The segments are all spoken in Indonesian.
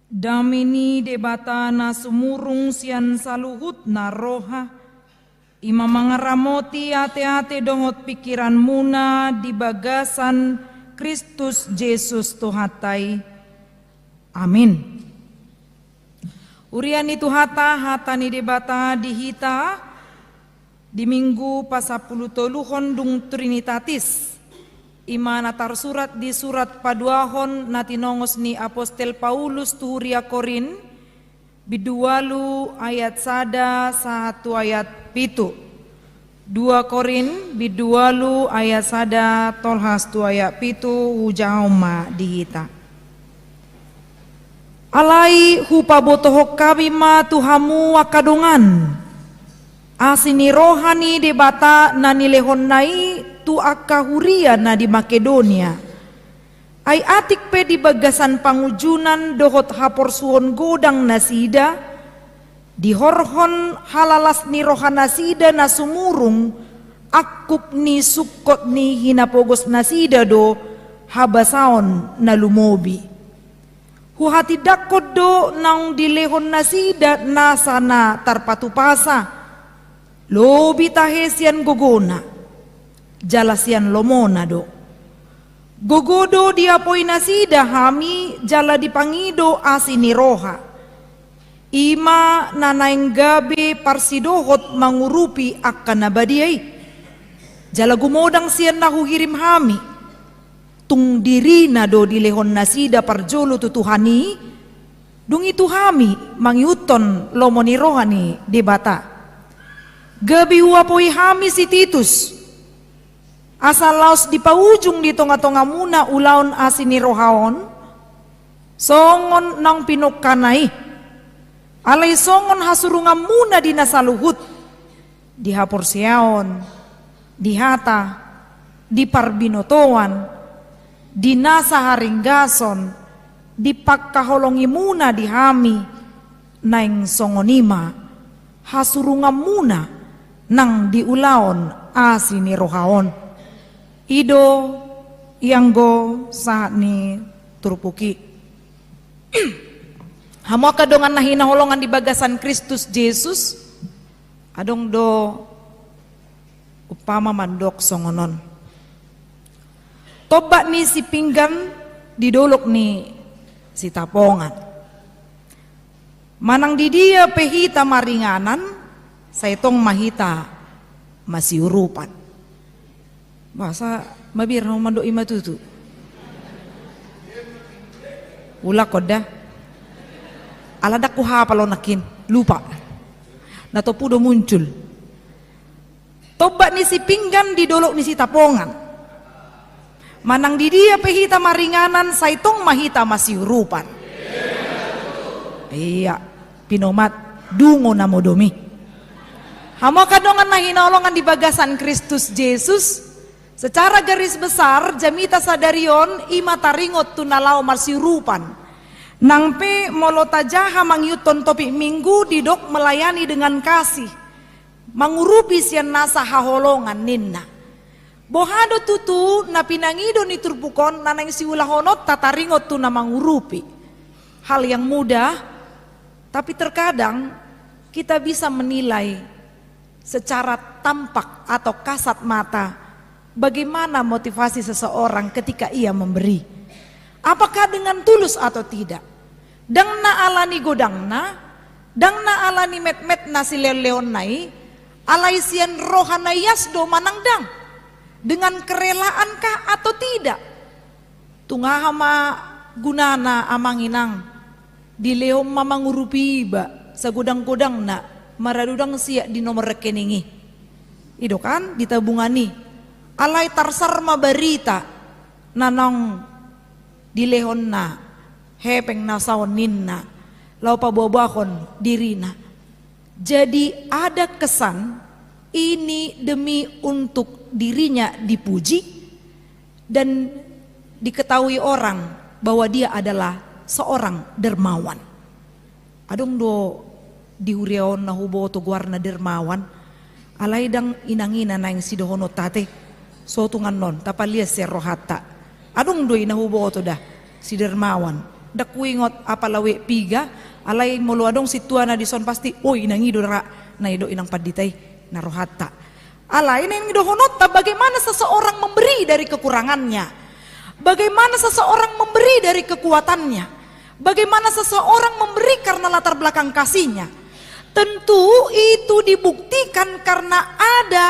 Damini debata na sumurung sian saluhut na roha. Ima mangaramoti ate-ate dongot pikiran muna di bagasan Kristus Yesus Tuhatai. Amin. Urian itu hata ni debata dihita di minggu pasapuluh toluhon dung Trinitatis. Imana tarsurat di surat paduahon natinongos ni Apostel Paulus tuhuria Korin bidualu ayat sada satu ayat pitu 2 Korin bidualu ayat sada tolhas tu ayat pitu hujauma dihita alai hupa botohok kabima tuhamu wakadongan asini rohani debata nanilehon nai tu akahuria na di Makedonia ay atik pe di bagasan pangujunan dohot hapor suon godang nasida di horhon halalas ni rohan nasida na sumurung akup ni sukot ni hinapogos nasida do habasaon na lumobi huhati dakod do nang dilehon nasida nasa na tarpatupasa lobi tahesian gogona jalasian lomona do gogodo diapoi nasida hami jala dipangido asini roha ima nanaing gabe parsidohot mangurupi akan nabadiai jala gumodang sian nahu hirim hami tung diri na do dilehon nasida parjolo tutuhani dung itu hami mangiuton lomoni rohani debata gabi uapoi hami si Titus asal laos di paujung di tonga-tonga muna ulaon asini rohaon songon nang pinokkanai alay songon hasurungan muna di nasaluhut di haporsiaon di hata di parbinotoan di nasa haringgason di pakkaholongi muna di hami naing songonima hasurungan muna nang di ulaon asini rohaon ido ianggo saat ni turpuki hamo kadongan nahina holongan di bagasan Kristus Yesus adong do upama mandok songonon tobat ni si pinggan didolok ni si tapongan manang di dia pehita maringanan saitong mahita masih urupan masa mabir no mando ima tutu ula koda alada ku hapalo nakin lupa nato pudo muncul tobat ni si pinggan didolok ni si tapongan manang di dia pehita maringanan saitong mahita masih urupan iya pinomat dungo namodomi hamo kadongan nahinolongan di bagasan Kristus Yesus. Secara garis besar jamita sadarion ima taringot tunalao marsirupan nangpe molotajaha mangyuton topi minggu didok melayani dengan kasih mangurupi sian nasa haholongan ninna bohado tutu na pinangido ni turbukon nanang siulahonot tataringot tuna mangurupi hal yang mudah tapi terkadang kita bisa menilai secara tampak atau kasat mata bagaimana motivasi seseorang ketika ia memberi? Apakah dengan tulus atau tidak? Dangna alani godangna, dangna alani met-met nasi leon nai, alaisian rohana yasdo manangdang. Dengan kerelaankah atau tidak? Tungahama gunana amanginang, di leom mamangurupi iba, sa godang-godang na, maradudang siya di nomor rekeningi. Ido kan, ditabungani. Alay tarsar mabarita nanong dilehon na hepeng nasaon ninna lau pabobahon dirina jadi ada kesan ini demi untuk dirinya dipuji dan diketahui orang bahwa dia adalah seorang dermawan adong do diuriaon na hubo to guarna dermawan alay dang inangina na yung sidohono tate sotungan non tapalias si rohata adong do inahubo to da si dermawan dakuingot apalawe piga alay muluadong situana di son pasti oi nangido ra na ido inang paditai narohata alay nang idohonot bagaimana seseorang memberi dari kekurangannya, bagaimana seseorang memberi dari kekuatannya, bagaimana seseorang memberi karena latar belakang kasihnya. Tentu itu dibuktikan karena ada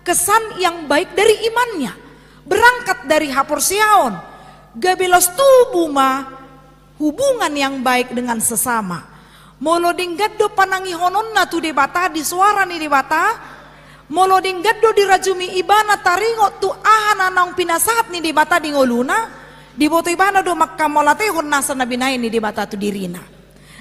kesan yang baik dari imannya, berangkat dari haporsiaon gabelos tubuh ma hubungan yang baik dengan sesama. Molo dinggaddo panangi honon na tu debata di suara ni debata, molo dinggaddo dirajumi ibana taringo tu ahana nang pinasahat ni debata di ngoluna, di boto ibana do makkamolate hon nasa nabinain ni debata tu dirina.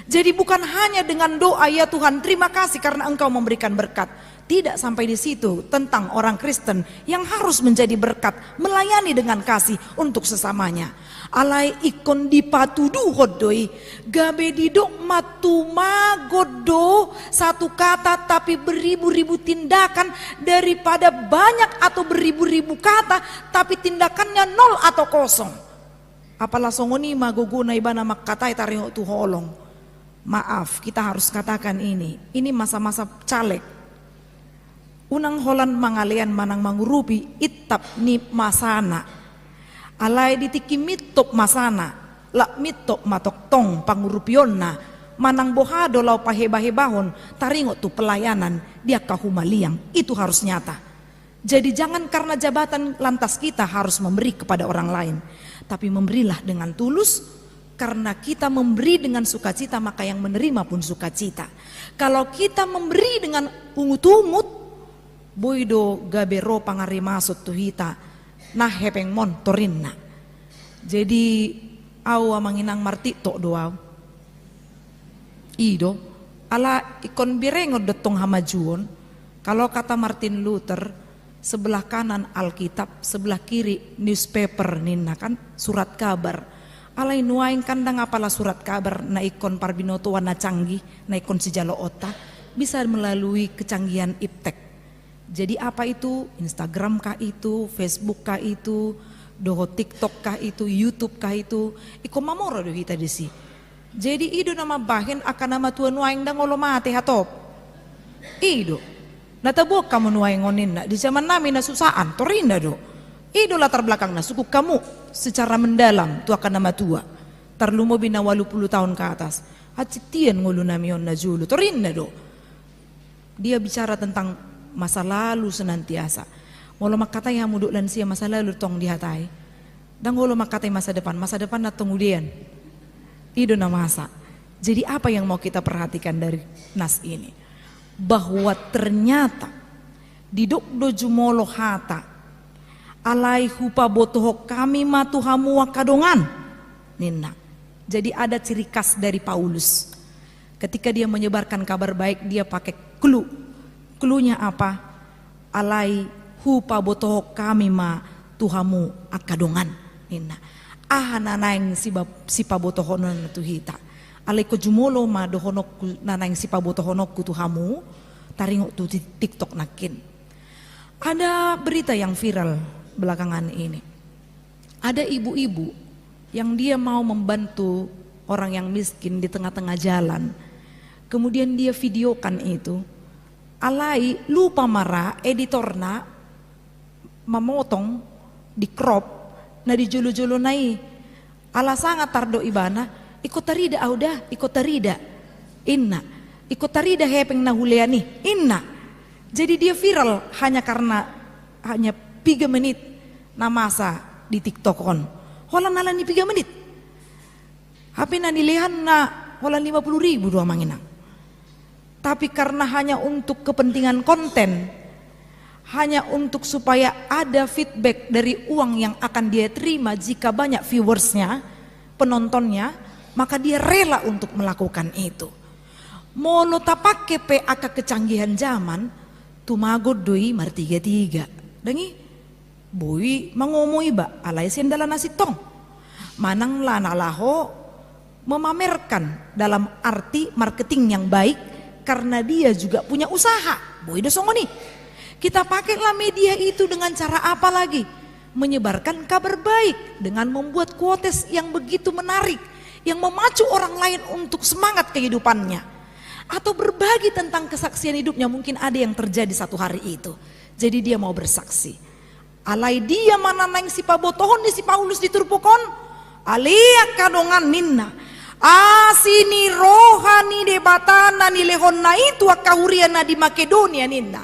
Jadi bukan hanya dengan doa ya Tuhan terima kasih karena Engkau memberikan berkat. Tidak sampai di situ tentang orang Kristen yang harus menjadi berkat, melayani dengan kasih untuk sesamanya. Alai ikon dipatudu hodoi, gabe didok matuma godo satu kata tapi beribu-ribu tindakan daripada banyak atau beribu-ribu kata tapi tindakannya nol atau kosong. Apalah songoni maguguna ibana makatai taringo tu holong. Maaf, kita harus katakan ini masa-masa caleg. Unang holan mangalian manang mangurupi itap ni masana. Alay ditiki mitop masana, la mitop matok tong pangurupion na. Manang bohado lau paheba-hebahon, taringo tu pelayanan dia kahumaliang. Itu harus nyata. Jadi jangan karena jabatan lantas kita harus memberi kepada orang lain, tapi memberilah dengan tulus. Karena kita memberi dengan sukacita maka yang menerima pun sukacita. Kalau kita memberi dengan ungut-ungut, boido gabero pangari masut tuhita nah hepeng mon torinna. Jadi awa manginang marti tok doaw. Ido ala ikon birengod detong hamajuon. Kalau kata Martin Luther, sebelah kanan Alkitab, sebelah kiri newspaper ninna kan surat kabar. Alay nuaing kandang apalah surat kabar na ikon parbinoto warna canggih, na ikon sejalo ota bisa melalui kecanggihan iptek. Jadi apa itu? Instagram kah itu, Facebook kah itu, doho TikTok kah itu, YouTube kah itu, iko mamoro do kita desi. Jadi ido nama bahin akan nama tuan nuaing dang olo mate hatop. Ido. Natabok kamu nuaing ngonin na di zaman namin na susaan, torinda do. Ido latar belakang na suku kamu secara mendalam tu akan nama tua. Terlumo bina 80 tahun ke atas. Acitian ngulu namion na julu. Torinda do. Dia bicara tentang masa lalu senantiasa. Molo makatai hamuduk lansia masa lalu tong dihatai. Dan ngolo makatai masa depan na tunggudian. Ido na masa. Jadi apa yang mau kita perhatikan dari nas ini? Bahwa ternyata didok doju molo hata alai hupa botoho kami matuhamu wakadongan nina. Jadi ada ciri khas dari Paulus ketika dia menyebarkan kabar baik, dia pakai clue. Cluenya apa? Alai hupa botoho kami matuhamu akadongan nina. Nanaing sipa botoho nan tuhita alai ko jumolo ma dohonok nanaing sipa botohonok kutuhamu taringo tu TikTok nakin. Ada berita yang viral belakangan ini. Ada ibu-ibu yang dia mau membantu orang yang miskin di tengah-tengah jalan. Kemudian dia videokan itu. Alai lupa marah editorna memotong di crop na di julu-julu nai. Ala sangat tardo ibana ikut tarida auda ikut tarida inna ikut tarida hepeng nahuleani inna. Jadi dia viral hanya karena 3 menit na masa di TikTok on. Holan nalan di 3 menit. HP na nilihan na holan 50.000 doang manginang. Tapi karena hanya untuk kepentingan konten, hanya untuk supaya ada feedback dari uang yang akan dia terima jika banyak viewersnya, penontonnya, maka dia rela untuk melakukan itu. Molo tapake pe aka kecanggihan zaman, tumagod doi martiga-tiga. Dengi boy mangomoy ba alay sendalan nasi tong manang lana laho memamerkan dalam arti marketing yang baik karena dia juga punya usaha. Boy dosongoni kita pakailah media itu dengan cara apa lagi? Menyebarkan kabar baik dengan membuat quotes yang begitu menarik yang memacu orang lain untuk semangat kehidupannya, atau berbagi tentang kesaksian hidupnya. Mungkin ada yang terjadi satu hari itu, jadi dia mau bersaksi. Alai dia mana nang si pabotohon di si Paulus diturpukon, alia kadongan ninna, asini rohani debatana ni lehonna itu akahuriana di Makedonia ninna.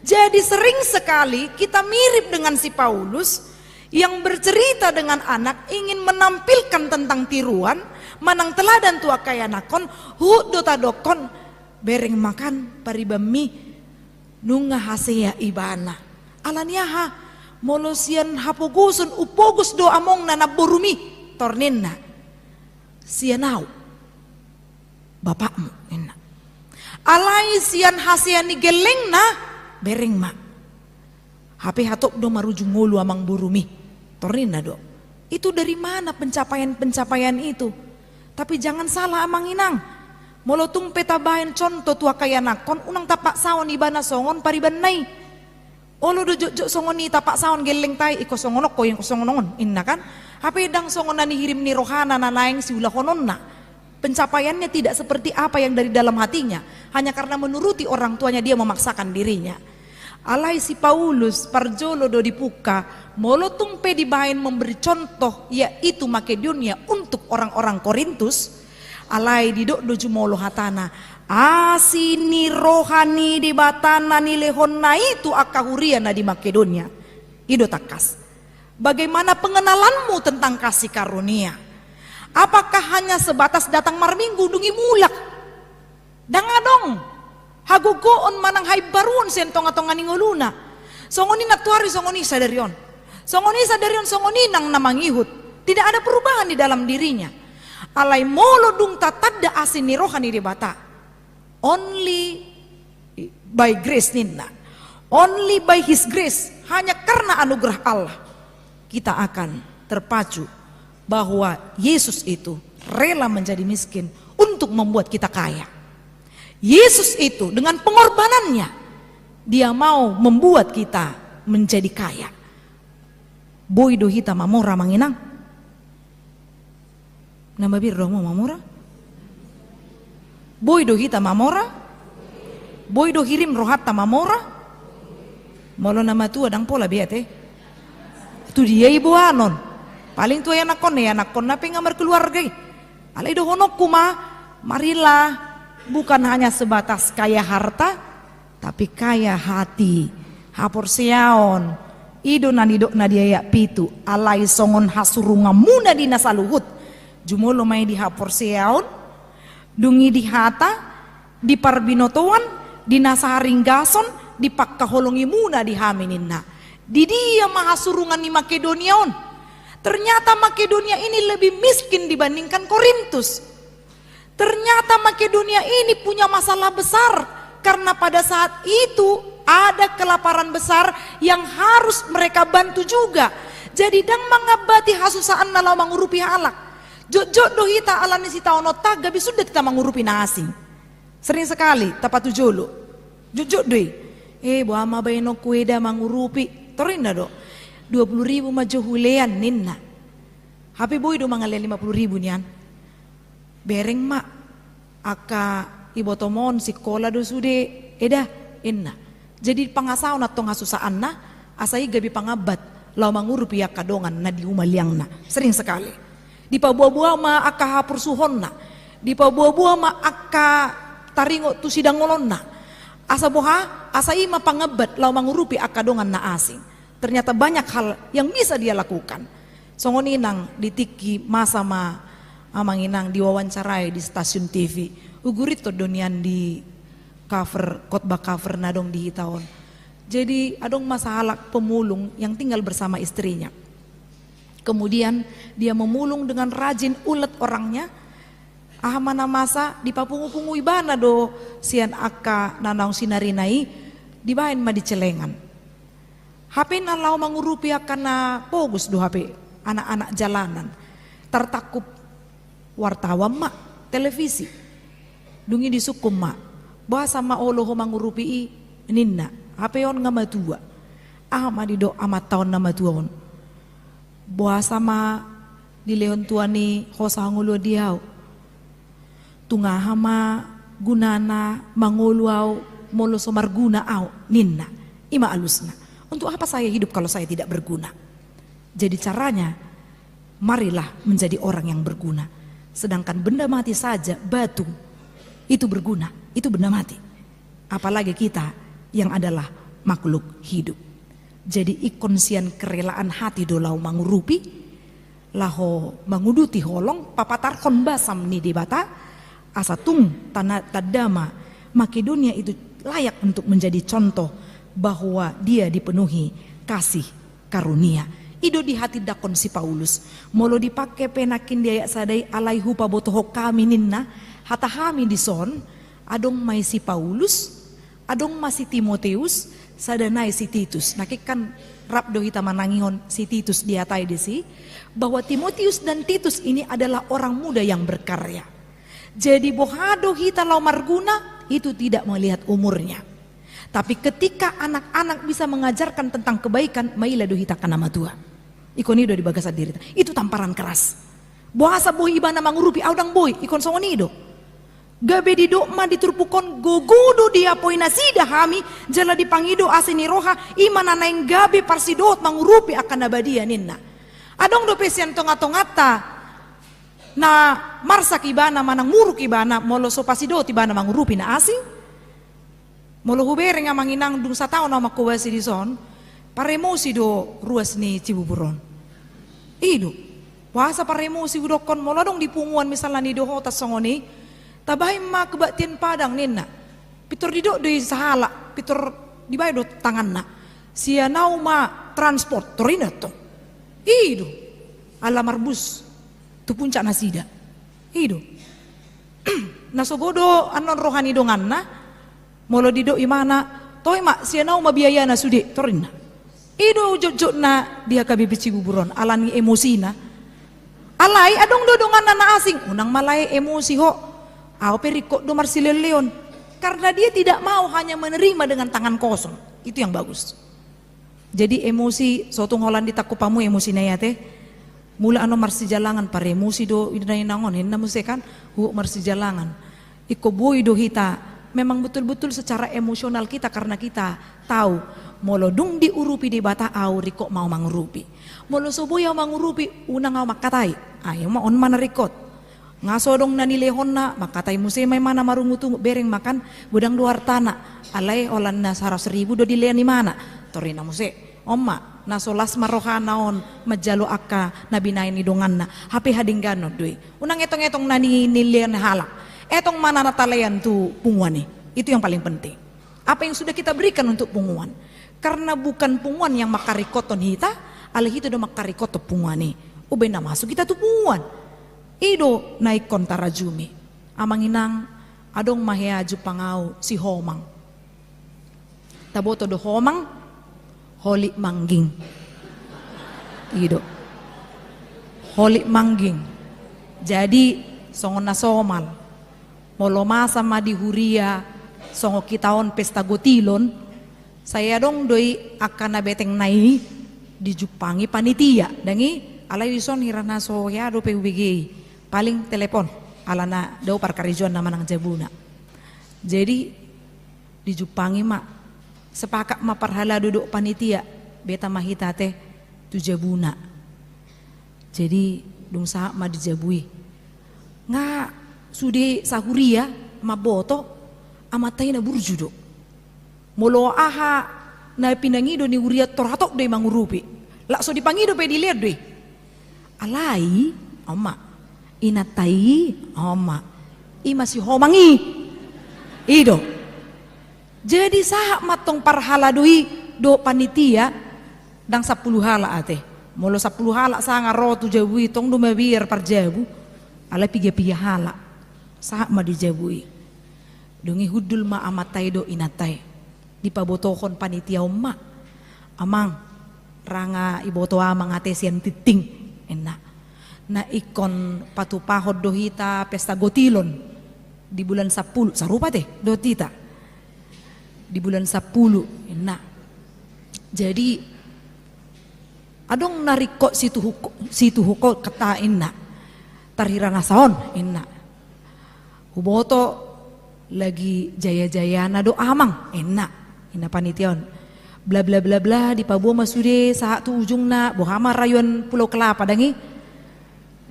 Jadi sering sekali kita mirip dengan si Paulus yang bercerita dengan anak, ingin menampilkan tentang tiruan, manang teladan tua kaya nakon, hudota dokon, bereng makan paribami, nunga hasea ibana. Alaniaha, molosian hapogusun upogus do among na naburumi, torninna. Sianau, bapakmu, nina. Alai sian hasea ni geleng na, bereng ma. Hape hatop do marujung ngulu amang burumi, torninna do. Itu dari mana pencapaian-pencapaian itu? Tapi jangan salah amang inang. Molotung peta bayan contoh tua kaya nakon, unang tapak sawon ibana songon pariban nai. Olo do jok songon ni tapak sawon geleng tay iko songonok ko yang songonon inna kan. Hape dang songon nani hirim ni rohana na naeng si ulah konon na. Pencapaiannya tidak seperti apa yang dari dalam hatinya, hanya karena menuruti orang tuanya dia memaksakan dirinya. Alai si Paulus parjolo do dipuka, molotung pe dibain memberi contoh yaitu Makedonia untuk orang-orang Korintus. Alai didok do jumolo hatana, asini rohani di batana ni lehonna itu akahuriana di Makedonia. Ido takas. Bagaimana pengenalanmu tentang kasih karunia? Apakah hanya sebatas datang marminggu dungi mulak? Dangadong. Hagugoon manang hay baruon sentong-atongan nguluna. Songoni natuari songoni sadarion. Songoni sadarion songoni nang namangihut. Tidak ada perubahan di dalam dirinya. Alai molo dung tatadda asin ni rohani di bata. Only by grace ninna. Only by his grace. Hanya karena anugerah Allah kita akan terpacu bahwa Yesus itu rela menjadi miskin untuk membuat kita kaya. Yesus itu dengan pengorbanannya dia mau membuat kita menjadi kaya. Boy do hita mamora manginang. Nama bir do mo mamora. Boy do hita mamora. Boy do hirim rohata mamora. Molo nama tua dang pola biate. Itu dia ibu anon. Paling tua anak kon nape ngamar keluarga. Alai do honok kuma marilah. Bukan hanya sebatas kaya harta, tapi kaya hati. Hapor siaon, ido nanidok nadiaya pitu, alai songon hasurunga muna di nasaluhut. Jumolo may di hapor siaon, dungi di hata, di parbinotoan, di nasaharing gason, di pakkaholongi muna di hamininna. Di dia mahasurungan ni Makedoniaon. Ternyata Makedonia ini lebih miskin dibandingkan Korintus. Ternyata Makedonia ini punya masalah besar karena pada saat itu ada kelaparan besar yang harus mereka bantu juga. Jadi dang mangabati hasusaan nalau mangurupi halak. Jok dohita alani si taonota gabi sudah kita mangurupi na asing. Sering sekali tapat tujolo. Jok doi. Buama bayno kueda mangurupi. Torinda do. 20.000 majo hulean ninna. Hape boy do mangale 50.000 nian. Bereng mak aka ibotomon sikola do sude eda inna. Jadi pangasaw na tong hasusaan na asai gabi pangabat law mangurupi kadongan na di umaliang na. Sering sekali. Di pabuah-buah ma aka hapursuhon na. Di pabuah-buah ma aka taringo tu sidangolon na. Asa boha asai ma pangabat law mangurupi kadongan na asing. Ternyata banyak hal yang bisa dia lakukan. Songoninang ditiki masa ma amanginang diwawancarai di stasiun TV. Ugurito donian di cover khotbah cover nadong di hitaon. Jadi adong masalah pemulung yang tinggal bersama istrinya. Kemudian dia memulung dengan rajin ulet orangnya. Ahamana masa di papungu-pungu ibana do sian aka nanau sinarinai dibain ma di celengan. HP nalau mangurupi akana pogus do HP anak-anak jalanan. Tertakup wartawan mak televisi dungi disukum mak bahasa ma oloho mangurupi ninna hapeon nga matua ama dido amat tahun na matuon bahasa ma di lehon tuani hosa ngulu diau tungahama gunana manguluau molo somarguna au ninna ima alusna. Untuk apa saya hidup kalau saya tidak berguna? Jadi caranya marilah menjadi orang yang berguna. Sedangkan benda mati saja, batu itu berguna, itu benda mati. Apalagi kita yang adalah makhluk hidup. Jadi ikon sian kerelaan hati dolau mangurupi laho manguduti holong papatar kon basam ni di bata asatung tanah tadama Makedonia itu layak untuk menjadi contoh bahwa dia dipenuhi kasih karunia. Ido di hati dakon si Paulus molo dipakai penakin dia sadai alaihu pabotoho kami ninna hata hami dison adong mai si Paulus adong masih Timoteus sadanai si Titus. Nakikan rap do hita manangihon si Titus diatai desi bahwa Timoteus dan Titus ini adalah orang muda yang berkarya. Jadi bohado hita lau marguna itu tidak melihat umurnya. Tapi ketika anak-anak bisa mengajarkan tentang kebaikan, maila do hita kana matua. Ikon ido di bagasan diri. Itu tamparan keras. Bohasa bohi ibana mangurupi audang boy ikon songonido. Gabe di dokma diturpukon gogudo dia poina sida hami jala dipangido asini roha imana naing gabe parsidot mangurupi akan nabadia ninna. Adong do pesian tonga-tongata na marsak ibana manang muruk ibana molo sopasidot ibana mangurupi na asing. Molo hubere nga manginang dung sa tao na makuwasi di son paremosi do ruas ni Cibuburon. Ido wasa paremosi udokon molo dong dipunguan misalnya ni do hotas songoni tabay ma kebatian padang ninna pitor didok do sahala pitor dibay do tangan na siya nauma transport torina to ido ala marbus tu puncak nasida ido nasogodo anon rohani dongan na molo didok imana toy mak siya nauma biaya na sudi torina ido jojok na dia kabibi Cibuburon alani emosi na alay adong dodongan na asing unang malay emosi ho aw perikok do marsileleon karena dia tidak mau hanya menerima dengan tangan kosong. Itu yang bagus. Jadi emosi sotong Holandi takupamu emosi na yate mula ano marsijalangan para emosi do idai nangon hinna musekan hu marsijalangan iko boy do hita memang betul-betul secara emosional kita karena kita tahu molo dung diurupi di bata au riko mau mangurupi molo sobo yang mangurupi unang au makatai ayo ma on mana rikot ngasodong nanilehon na makatay musay may mana marungutu bereng makan budang duar tanah alay olan na 100,000 do dilean ni mana torina musay omma nasolas maroha naon majalo akka nabinain ni dongan na hape hading gano doy unang etong nani nilian halak etong mana natalayan tu punguan itu yang paling penting apa yang sudah kita berikan untuk punguan karena bukan punguan yang makarikoton hita alih itu do makarikoto punguan ube na masuk kita tu punguan ido naik kontara jumi amanginang adong maheaju pangau si homang taboto do homang holi mangging ido holi mangging jadi songon na somal molo masa madi huria songo kitaon pesta gotilon saya dong doi akan beteng nai dijupangi panitia dangi alai wison hirana so ya do PUBG paling telepon alana dau parkarijuan nama nang jabuna jadi dijupangi mak sepakat ma parhala duduk panitia beta mahita teh tu jabuna jadi dung sahak ma dijabui nga sudi sahuria ma boto amatai na burjudo molo aha na pinangido ni uria toratok de mangurupi lakso dipangido pe dilihat de alai oma inatai oma ima si homangi ido jadi sahak matong parhala doi do panitia dang 10 hala ate molo 10 hala sanga rotu jabui tong do mabir parjabu ala piga hala sahak ma dijabui dongi hudul ma amatai do inatai dipabotohon panitia oma amang ranga iboto amang ate sian titing enak na ikon patupahod dohita pesta gotilon di bulan 10 sarupa teh dotita di bulan 10 enak jadi Adong nariko situ huko kata inna. Tarhira nasaon inna. Huboto lagi jaya-jayana do amang inna. Inna panition. Bla bla bla bla di Pabuo Masude saat tu ujungna Bohama Rayuan Pulau Kelapa dangi.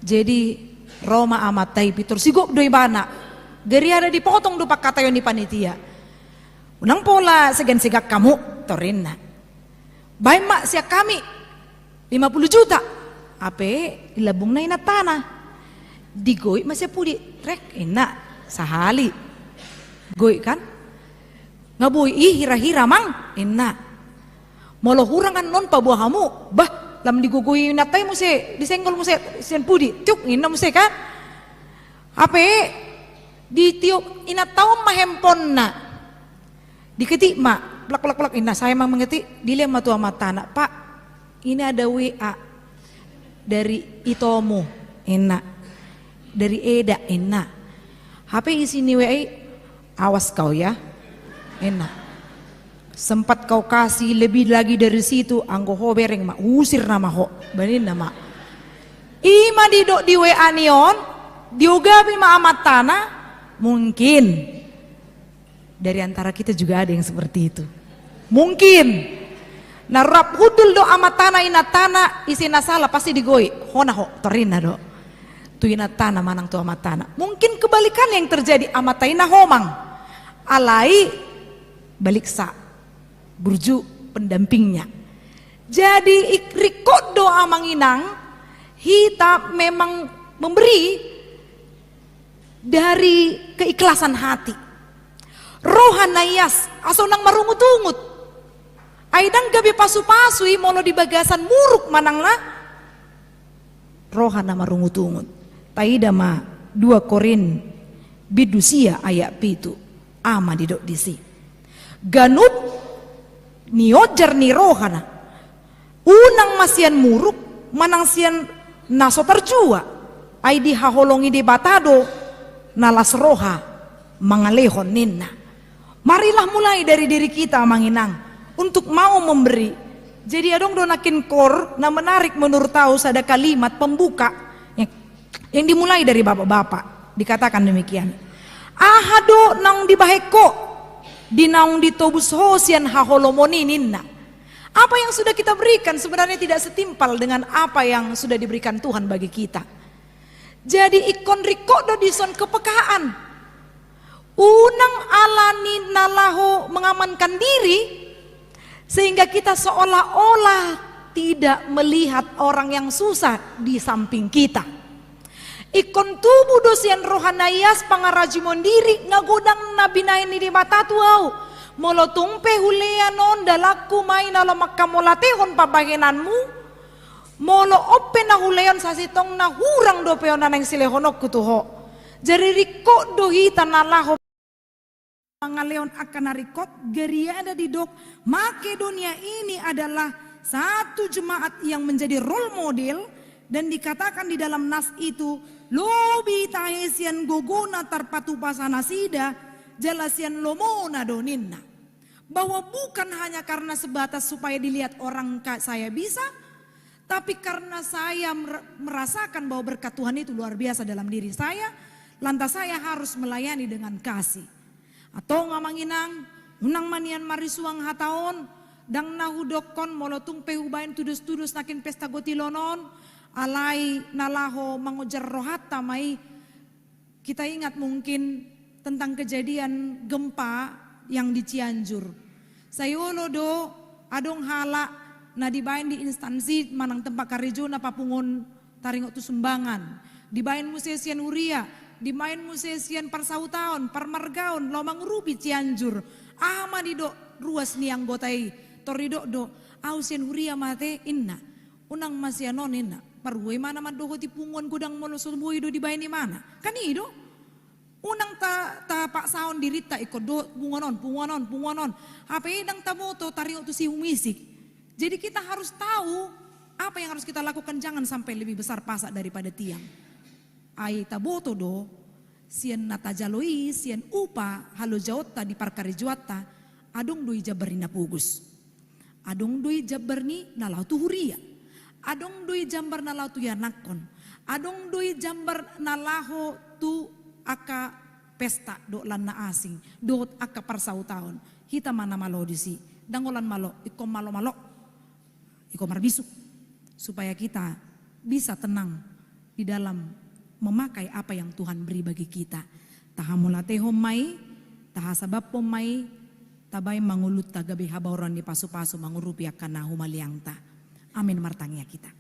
Jadi Roma amatai pitur sigok doi bana. Geri ada dipotong do pak katayon di panitia. Unang pola segan sigak kamu torinna. Baik mak siak kami 50 juta. Ape ilabung na ina tanah. Digoi masih pudi trek ina sahali. Goi kan? Ngabui hira-hira mang ina. Molo hurangan non pabuahamu. Bah lam digugui natai muse disenggol muse sian pudi. Tiuk ina muse kan? Ape ditiup ina taom mahempon na. Diketik mak plak ina saya mang mengetik dilema tua mata anak pak ini ada WA dari Itomo enak dari Eda enak HP isini WA awas kau ya enak sempat kau kasih lebih lagi dari situ anggo ho bereng mak usir nama ho banin nama ima didok di WA nion diogabi ma amat tanah mungkin dari antara kita juga ada yang seperti itu. Mungkin. Narap hudul do amat tanah ina tanah isi salah pasti digoi. Hona ho torina do. Tu ina tanah manang tu amat tanah. Mungkin kebalikan yang terjadi amat tanah homang. Alai balik sa. Burju pendampingnya. Jadi ikrikot do amang inang hita memang memberi dari keikhlasan hati. Rohanayas asonang marungut-ungut aidang gabi pasu-pasui molo di bagasan muruk manangna rohana marungut-ungut taida ma 2 Korin bidusia ayat pitu ama didok disi ganut niojar ni rohana unang masian muruk manang sian naso terjua aidi haholongi di batado nalas roha mangalehon ninna. Marilah mulai dari diri kita manginang untuk mau memberi. Jadi adong donakin kor na menarik menurut tahu ada kalimat pembuka yang dimulai dari bapak-bapak dikatakan demikian. Ahado nang dibaheko dinaung ditobus hosian haholomoni ninna. Apa yang sudah kita berikan sebenarnya tidak setimpal dengan apa yang sudah diberikan Tuhan bagi kita. Jadi ikon rikodo dison kepekaan. Unang alani nalaho mengamankan diri sehingga kita seolah-olah tidak melihat orang yang susah di samping kita. Ikon tubuh dosian rohanayas pangarajimon diri ngagodang nabinain di mata tuau molotung pehuleanon dalaku main alo makamolatehon pabagenanmu molo ope na huleon sasitong na hurang do peonan yang silehonok kutuho jadi riko dohi tanalaho Mangaleon akan narikot geria ada di dok Makedonia ini adalah satu jemaat yang menjadi role model dan dikatakan di dalam nas itu lobi tahesian gogona tarpatu pasana sida jalasian lomona doninna bahwa bukan hanya karena sebatas supaya dilihat orang saya bisa tapi karena saya merasakan bahwa berkat Tuhan itu luar biasa dalam diri saya lantas saya harus melayani dengan kasih. Atau ngamanginang unang manian marisuang hataon dang nahudokon molotung pehubain tudus-tudus nakin pesta gotilonon alai nalaho mangujar rohata mai kita ingat mungkin tentang kejadian gempa yang di Cianjur sayolo do adong hala na dibain di instansi manang tempat karijuna papungon taringok tu sumbangan dibain musesian uria di main musesian parsautaon, parmargaon, lomang rubi Cianjur, ama di do ruas niang gotai, torido do, ausian huria mate inna, unang masyanon inna, parhuay mana madogo ti pungon gudang molosumbuy do di bayan di mana, kanido, unang ta pak saon dirita ikut do pungonon, apa idang tamoto tario tu si humisik, jadi kita harus tahu apa yang harus kita lakukan jangan sampai lebih besar pasak daripada tiang. Ai taboto do sien natajaloi sien upa halo jawata di parkari juata adong doi jabarina pugus adong doi jabarni nalau tuhuria adong dui jambar na lau tu yanakon, adong dui jambar na laho tu aka pesta do lan na asing, do aka parsau tahun, hita mana malo disi, dangolan malo, ikom malo, ikom marbisuk, supaya kita bisa tenang di dalam memakai apa yang Tuhan beri bagi kita. Tahamulate homai, tahasabab pomai, tabay mangulut tagabi habauran di pasu-pasu mangurupi akana humaliangta. Amin martangnya kita.